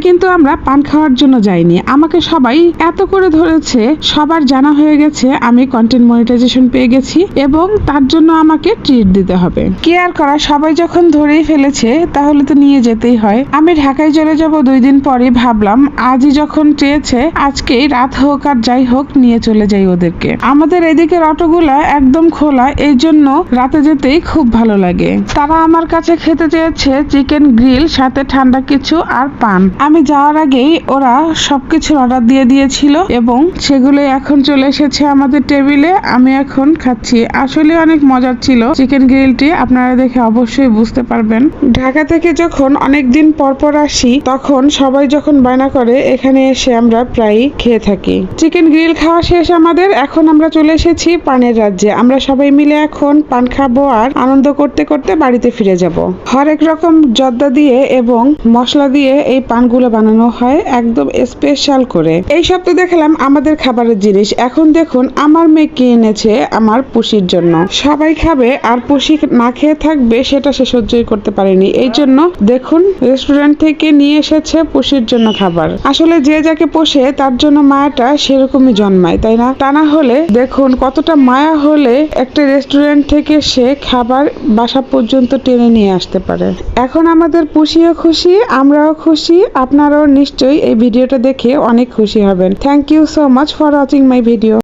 কিন্তু আমরা পান খাওয়ার জন্য যাইনি, আমাকে সবাই এত করে ধরেছে, সবার জানা হয়ে গেছে আমি কন্টেন্ট মনিটাইজেশন পেয়ে গেছি এবং তার জন্য আমাকে ট্রিট দিতে হবে। কি আর করা, সবাই যখন ধরেই ফেলেছে তাহলে তো নিয়ে যেতেই হয়। আমি ঢাকায় চলে যাব 2 দিন পরে, ভাবলাম আজই যখন চেয়েছে আজকেই রাত হোক আর যাই হোক নিয়ে চলে যাই ওদেরকে। আমাদের এদিকের অটোগুলা একদম খোলা, এই জন্য রাতে যেতেই খুব ভালো লাগে। তারা আমার কাছে খেতে চেয়েছে চিকেন গ্রিল সাথে ঠান্ডা কিছু আর পান। আমি যাওয়ার আগেই ওরা সবকিছু অর্ডার দিয়ে দিয়েছিল এবং সেগুলো এখন চলে এসেছে আমাদের টেবিলে। আমি এখন খাচ্ছি, আসলে অনেক মজার ছিল চিকেন গ্রিলটি, আপনারা দেখে অবশ্যই বুঝতে পারবেন। ঢাকা থেকে যখন অনেকদিন পর পর আসি তখন সবাই যখন বায়না করে এখানে এসে আমরা প্রায় খেয়ে থাকি। চিকেন গ্রিল খাওয়া শেষ আমাদের, এখন আমরা চলে এসেছি পানের রাজ্যে। আমরা সবাই মিলে এখন পান খাবো আর আনন্দ করতে করতে বাড়িতে ফিরে যাব। হরেক রকম জর্দা দিয়ে এবং মশলা দিয়ে এই পানগুলো বানানো হয় একদম স্পেশাল করে। এই সব তো দেখলাম আমাদের খাবারের জিনিস, এখন দেখুন আমার মেয়ে কি এনেছে আমার পুষির জন্য। সবাই খাবে আর পুষি না খেয়ে থাকবে সেটা সে সহ্যই করতে পারেনি, এই জন্য দেখুন রেস্টুরেন্ট থেকে নিয়ে এসেছে পুষির জন্য খাবার। আসলে যে যাকে পোষে তার জন্য মায়াটা সেরকমই জন্মায়, তাই না? তা না হলে দেখুন কতটা মায়া হলে একটা রেস্টুরেন্ট থেকে সে খাবার বাসা পর্যন্ত টেনে নিয়ে আসতে পারে। এখন আমাদের পুষিও খুশি, আমরাও খুশি, আপনারাও নিশ্চয়ই এই ভিডিওটা দেখে অনেক খুশি হবেন। Thank you so much for watching my video.